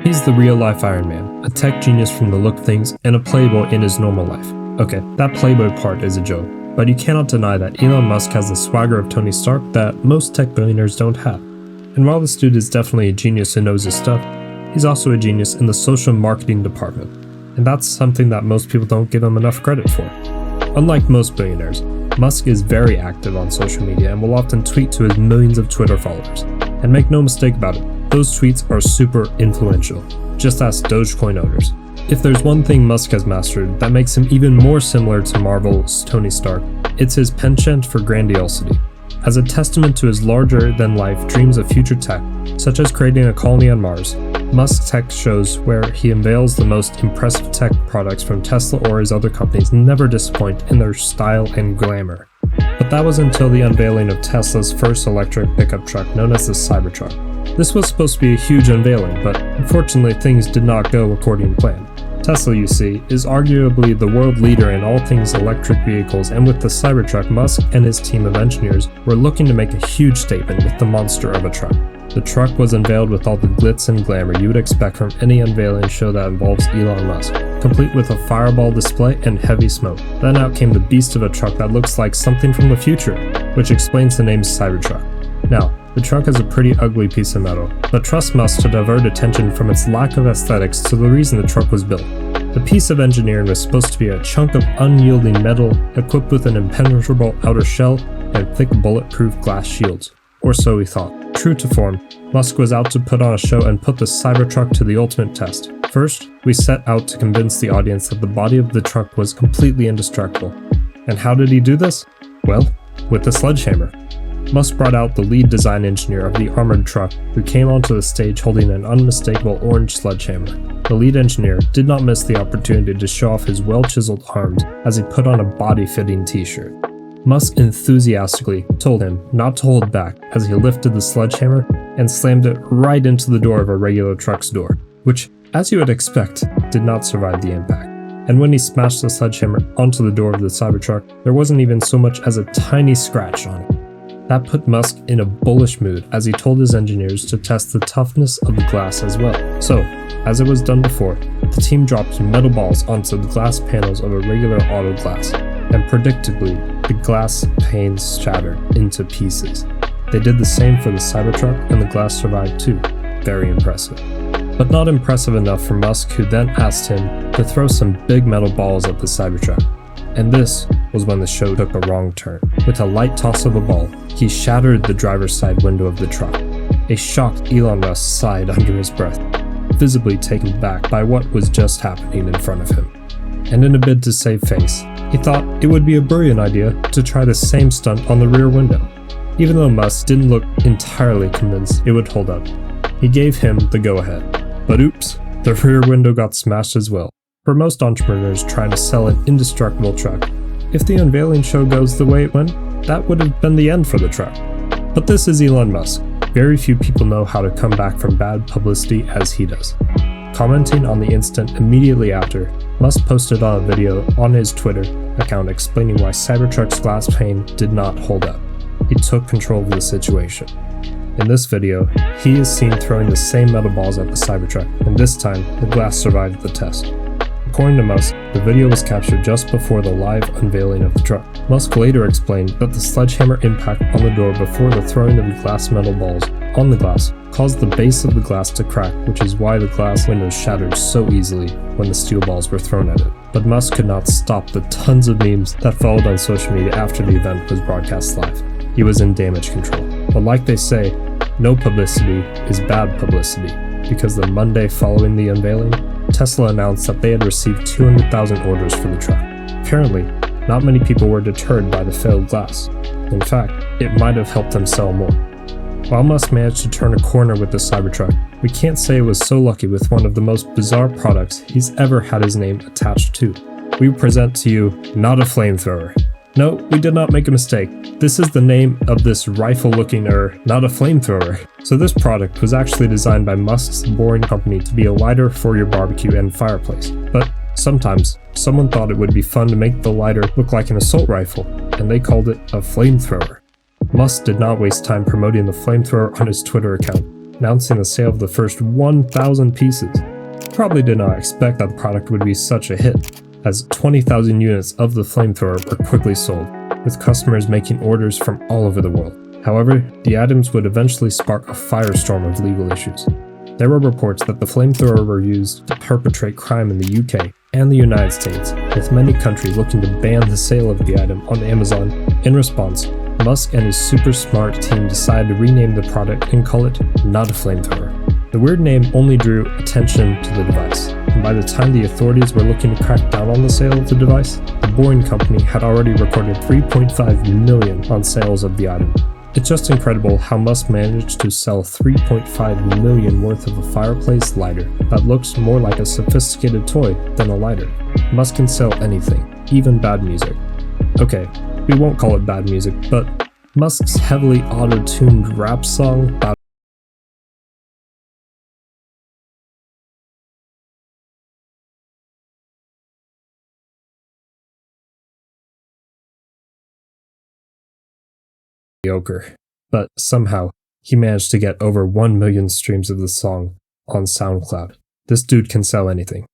He's the real-life Iron Man, a tech genius from the look of things, and a playboy in his normal life. Okay, that playboy part is a joke, but you cannot deny that Elon Musk has the swagger of Tony Stark that most tech billionaires don't have. And while this dude is definitely a genius who knows his stuff, he's also a genius in the social marketing department, and that's something that most people don't give him enough credit for. Unlike most billionaires, Musk is very active on social media and will often tweet to his millions of Twitter followers. And make no mistake about it, those tweets are super influential. Just ask Dogecoin owners. If there's one thing Musk has mastered that makes him even more similar to Marvel's Tony Stark, it's his penchant for grandiosity. As a testament to his larger-than-life dreams of future tech, such as creating a colony on Mars, Musk tech shows where he unveils the most impressive tech products from Tesla or his other companies never disappoint in their style and glamour. But that was until the unveiling of Tesla's first electric pickup truck known as the Cybertruck. This was supposed to be a huge unveiling, but unfortunately things did not go according to plan. Tesla, you see, is arguably the world leader in all things electric vehicles, and with the Cybertruck, Musk and his team of engineers were looking to make a huge statement with the monster of a truck. The truck was unveiled with all the glitz and glamour you would expect from any unveiling show that involves Elon Musk, complete with a fireball display and heavy smoke. Then out came the beast of a truck that looks like something from the future, which explains the name Cybertruck. Now, the truck is a pretty ugly piece of metal, but trust Musk to divert attention from its lack of aesthetics to the reason the truck was built. The piece of engineering was supposed to be a chunk of unyielding metal equipped with an impenetrable outer shell and thick bulletproof glass shields. Or so he thought. True to form, Musk was out to put on a show and put the Cybertruck to the ultimate test. First, we set out to convince the audience that the body of the truck was completely indestructible. And how did he do this? Well, with the sledgehammer. Musk brought out the lead design engineer of the armored truck, who came onto the stage holding an unmistakable orange sledgehammer. The lead engineer did not miss the opportunity to show off his well-chiseled arms as he put on a body-fitting t-shirt. Musk enthusiastically told him not to hold back as he lifted the sledgehammer and slammed it right into the door of a regular truck's door, which, as you would expect, did not survive the impact. And when he smashed the sledgehammer onto the door of the Cybertruck, there wasn't even so much as a tiny scratch on it. That put Musk in a bullish mood as he told his engineers to test the toughness of the glass as well. So, as it was done before, the team dropped metal balls onto the glass panels of a regular auto glass, and predictably, the glass panes shattered into pieces. They did the same for the Cybertruck, and the glass survived too. Very impressive. But not impressive enough for Musk, who then asked him to throw some big metal balls at the Cybertruck. And this was when the show took a wrong turn. With a light toss of a ball, he shattered the driver's side window of the truck. A shocked Elon Musk sighed under his breath, visibly taken back by what was just happening in front of him. And in a bid to save face, he thought it would be a brilliant idea to try the same stunt on the rear window. Even though Musk didn't look entirely convinced it would hold up, he gave him the go-ahead. But oops, the rear window got smashed as well. For most entrepreneurs trying to sell an indestructible truck, if the unveiling show goes the way it went, that would have been the end for the truck. But this is Elon Musk. Very few people know how to come back from bad publicity as he does. Commenting on the incident immediately after, Musk posted on a video on his Twitter account explaining why Cybertruck's glass pane did not hold up. He took control of the situation. In this video, he is seen throwing the same metal balls at the Cybertruck, and this time, the glass survived the test. According to Musk, the video was captured just before the live unveiling of the truck. Musk later explained that the sledgehammer impact on the door before the throwing of the glass metal balls on the glass caused the base of the glass to crack, which is why the glass windows shattered so easily when the steel balls were thrown at it. But Musk could not stop the tons of memes that followed on social media after the event was broadcast live. He was in damage control. But like they say, no publicity is bad publicity, because the Monday following the unveiling, Tesla announced that they had received 200,000 orders for the truck. Apparently, not many people were deterred by the failed glass. In fact, it might have helped them sell more. While Musk managed to turn a corner with the Cybertruck, we can't say it was so lucky with one of the most bizarre products he's ever had his name attached to. We present to you not a flamethrower. No, we did not make a mistake. This is the name of this rifle-looking not a flamethrower. So this product was actually designed by Musk's Boring Company to be a lighter for your barbecue and fireplace. But sometimes, someone thought it would be fun to make the lighter look like an assault rifle, and they called it a flamethrower. Musk did not waste time promoting the flamethrower on his Twitter account. announcing the sale of the first 1,000 pieces. Probably did not expect that the product would be such a hit, as 20,000 units of the flamethrower were quickly sold, with customers making orders from all over the world. However, the items would eventually spark a firestorm of legal issues. There were reports that the flamethrower were used to perpetrate crime in the UK and the United States, with many countries looking to ban the sale of the item on Amazon. In response, Musk and his super smart team decided to rename the product and call it Not a Flamethrower. The weird name only drew attention to the device, and by the time the authorities were looking to crack down on the sale of the device, the Boring Company had already recorded $3.5 million on sales of the item. It's just incredible how Musk managed to sell $3.5 million worth of a fireplace lighter that looks more like a sophisticated toy than a lighter. Musk can sell anything, even bad music. Okay, we won't call it bad music, but Musk's heavily auto-tuned rap song about mediocre, but somehow he managed to get over 1 million streams of the song on SoundCloud. This dude can sell anything.